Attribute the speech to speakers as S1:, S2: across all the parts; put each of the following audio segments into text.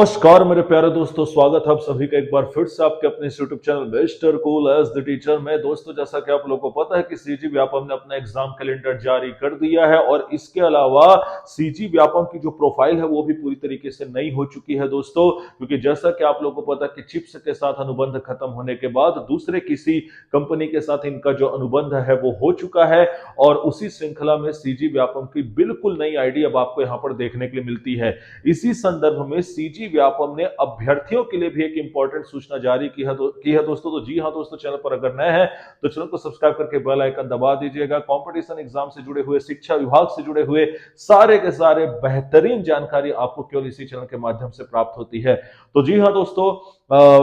S1: नमस्कार मेरे प्यारे दोस्तों, स्वागत है आप सभी का एक बार फिर से आपके अपने YouTube channel Mister Cool as the teacher में। दोस्तों, जैसा कि आप लोगों को पता है कि सीजी व्यापम ने अपना एग्जाम कैलेंडर जारी कर दिया है और इसके अलावा सीजी व्यापम की जो प्रोफाइल है वो भी पूरी तरीके से नई हो चुकी है दोस्तों। क्योंकि जैसा कि आप लोगों को पता है कि चिप्स के साथ अनुबंध खत्म होने के बाद दूसरे किसी कंपनी के साथ इनका जो अनुबंध है वो हो चुका है और उसी श्रृंखला में सीजी व्यापम की बिल्कुल नई आईडी अब आपको यहाँ पर देखने के लिए मिलती है। इसी संदर्भ में सीजी व्यापम ने अभ्यर्थियों के लिए भी एक इंपॉर्टेंट सूचना जारी की है दोस्तों। तो जी हाँ दोस्तों, चैनल पर अगर नए हैं तो चैनल को सब्सक्राइब करके बेल आइकन दबा दीजिएगा। कंपटीशन एग्जाम से जुड़े हुए, शिक्षा विभाग से जुड़े हुए सारे के सारे बेहतरीन जानकारी आपको केवल इसी चैनल के माध्यम से प्राप्त होती है। तो जी हाँ दोस्तों,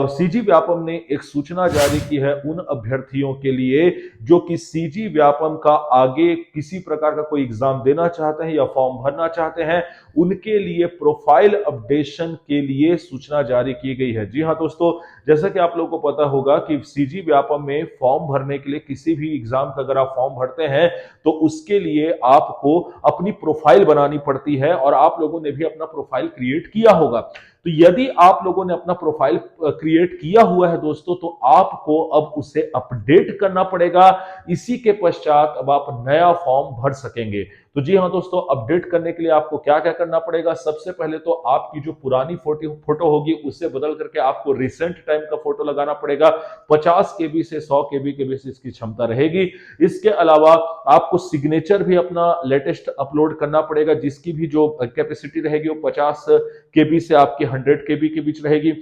S1: सीजी व्यापम ने एक सूचना जारी की है उन अभ्यर्थियों के लिए जो कि सीजी व्यापम का आगे किसी प्रकार का कोई एग्जाम देना चाहते हैं या फॉर्म भरना चाहते हैं। उनके लिए प्रोफाइल अपडेशन के लिए सूचना जारी की गई है। जी हाँ दोस्तों, जैसा कि आप लोगों को पता होगा कि सीजी व्यापम में फॉर्म भरने के लिए, किसी भी एग्जाम का अगर आप फॉर्म भरते हैं तो उसके लिए आपको अपनी प्रोफाइल बनानी पड़ती है और आप लोगों ने भी अपना प्रोफाइल क्रिएट किया होगा। तो यदि आप लोगों ने अपना प्रोफाइल क्रिएट किया हुआ है दोस्तों, तो आपको अब उसे अपडेट करना पड़ेगा। इसी के पश्चात अब आप नया फॉर्म भर सकेंगे। तो जी हाँ दोस्तों, अपडेट करने के लिए आपको क्या क्या करना पड़ेगा? सबसे पहले तो आपकी जो पुरानी फोटो होगी उसे बदल करके आपको रिसेंट टाइम का फोटो लगाना पड़ेगा। 50 केबी से 100 केबी के बीच इसकी क्षमता रहेगी। इसके अलावा आपको सिग्नेचर भी अपना लेटेस्ट अपलोड करना पड़ेगा, जिसकी भी जो कैपेसिटी रहेगी वो 50 केबी से आपके 100 केबी के बीच रहेगी।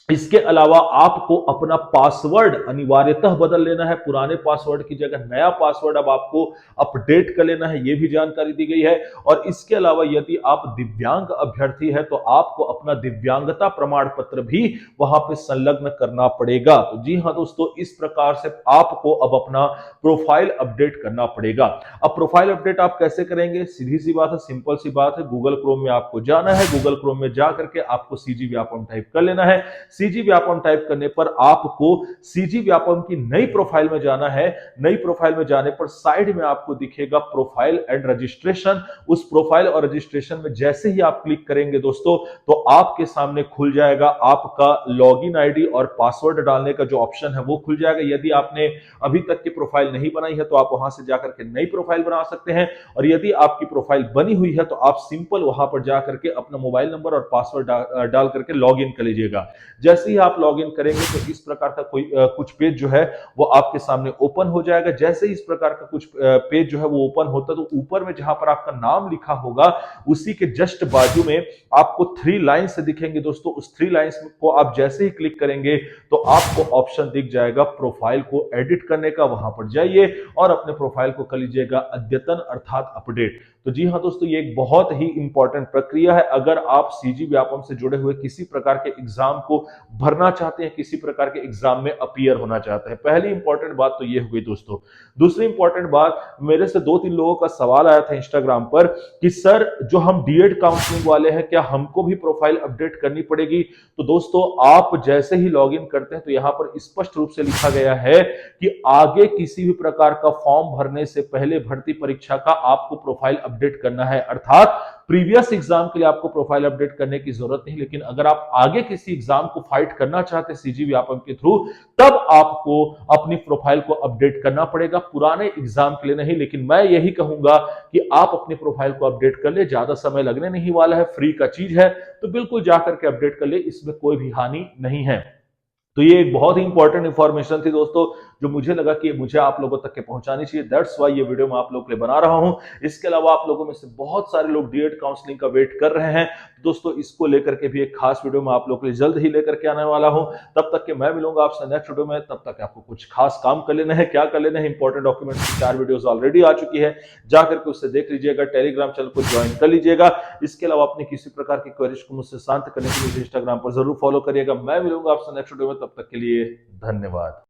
S1: इसके अलावा आपको अपना पासवर्ड अनिवार्यतः बदल लेना है। पुराने पासवर्ड की जगह नया पासवर्ड अब आपको अपडेट कर लेना है, यह भी जानकारी दी गई है। और इसके अलावा यदि आप दिव्यांग अभ्यर्थी है तो आपको अपना दिव्यांगता प्रमाण पत्र भी वहां पे संलग्न करना पड़ेगा। तो जी हाँ दोस्तों, इस प्रकार से आपको अब अपना प्रोफाइल अपडेट करना पड़ेगा। अब प्रोफाइल अपडेट आप कैसे करेंगे? सीधी सी बात है, सिंपल सी बात है। गूगल क्रोम में आपको जाना है, गूगल क्रोम में जाकर के आपको सीजी व्यापम टाइप कर लेना है। सीजी व्यापम टाइप करने पर आपको सीजी व्यापम की नई प्रोफाइल में जाना है। नई प्रोफाइल में जाने पर साइड में आपको दिखेगा प्रोफाइल एंड रजिस्ट्रेशन। उस प्रोफाइल और रजिस्ट्रेशन में जैसे ही आप क्लिक करेंगे दोस्तों, तो आपके सामने खुल जाएगा आपका लॉगिन आईडी और पासवर्ड डालने का जो ऑप्शन है वो खुल जाएगा। यदि आपने अभी तक की प्रोफाइल नहीं बनाई है तो आप वहां से जाकर के नई प्रोफाइल बना सकते हैं। और यदि आपकी प्रोफाइल बनी हुई है तो आप सिंपल वहां पर जाकर के अपना मोबाइल नंबर और पासवर्ड डाल करके लॉग इन कर लीजिएगा। जैसे ही आप लॉगिन करेंगे तो इस प्रकार का कुछ पेज जो है वो आपके सामने ओपन हो जाएगा। जैसे ही इस प्रकार का कुछ पेज जो है वो ओपन होता है तो ऊपर में जहां पर आपका नाम लिखा होगा उसी के जस्ट बाजू में आपको 3 लाइन्स दिखेंगे दोस्तों। उस 3 लाइन्स को आप जैसे ही क्लिक करेंगे तो आपको ऑप्शन दिख जाएगा प्रोफाइल को एडिट करने का। वहां पर जाइए और अपने प्रोफाइल को कर लीजिएगा अद्यतन अर्थात अपडेट। तो जी हाँ दोस्तों, ये एक बहुत ही इंपॉर्टेंट प्रक्रिया है। अगर आप सीजी व्यापम से जुड़े हुए किसी प्रकार के एग्जाम को भरना चाहते हैं, किसी प्रकार के एग्जाम में अपीयर होना चाहते हैं, पहली इंपॉर्टेंट बात तो ये हुई दोस्तों। दूसरी इंपॉर्टेंट बात, मेरे से 2-3 लोगों का सवाल आया था इंस्टाग्राम पर कि सर जो हम डीएड काउंसलिंग वाले हैं क्या हमको भी प्रोफाइल अपडेट करनी पड़ेगी? तो दोस्तों, आप जैसे ही लॉग इन करते हैं तो यहां पर स्पष्ट रूप से लिखा गया है कि आगे किसी भी प्रकार का फॉर्म भरने से पहले भर्ती परीक्षा का आपको प्रोफाइल अपडेट करना है। अर्थात प्रीवियस एग्जाम के लिए आपको प्रोफाइल अपडेट करने की जरूरत नहीं, लेकिन अगर आप आगे किसी एग्जाम को फाइट करना चाहते हैं सीजी व्यापम के थ्रू, तब आपको अपनी प्रोफाइल को अपडेट करना पड़ेगा। पुराने एग्जाम के लिए नहीं। लेकिन मैं यही कहूंगा कि आप अपनी प्रोफाइल को अपडेट कर ले, ज्यादा समय लगने नहीं वाला है, फ्री का चीज है, तो बिल्कुल जाकर के अपडेट कर ले, इसमें कोई भी हानि नहीं है। तो ये एक बहुत ही इंपॉर्टेंट इंफॉर्मेशन थी दोस्तों, जो मुझे लगा कि मुझे आप लोगों तक के पहुंचानी चाहिए। दैट्स वाई ये वीडियो मैं आप लोगों के लिए बना रहा हूं। इसके अलावा आप लोगों में से बहुत सारे लोग डीएड काउंसलिंग का वेट कर रहे हैं दोस्तों। इसको लेकर के भी एक खास वीडियो मैं आप लोगों के लिए जल्द ही लेकर के आने वाला हूं। तब तक के मैं मिलूंगा आपसे नेक्स्ट वीडियो में। तब तक आपको कुछ खास काम कर लेना है। क्या कर लेना है? इंपॉर्टेंट डॉक्यूमेंट्स की 4 वीडियोस ऑलरेडी आ चुकी है, जाकर के उससे देख लीजिएगा। टेलीग्राम चैनल को ज्वाइन कर लीजिएगा। इसके अलावा अपनी किसी प्रकार की क्वेरीज को मुझसे शांत करने के लिए इंस्टाग्राम पर जरूर फॉलो करिएगा। मैं मिलूंगा आपसे नेक्स्ट वीडियो में। तब तक के लिए धन्यवाद।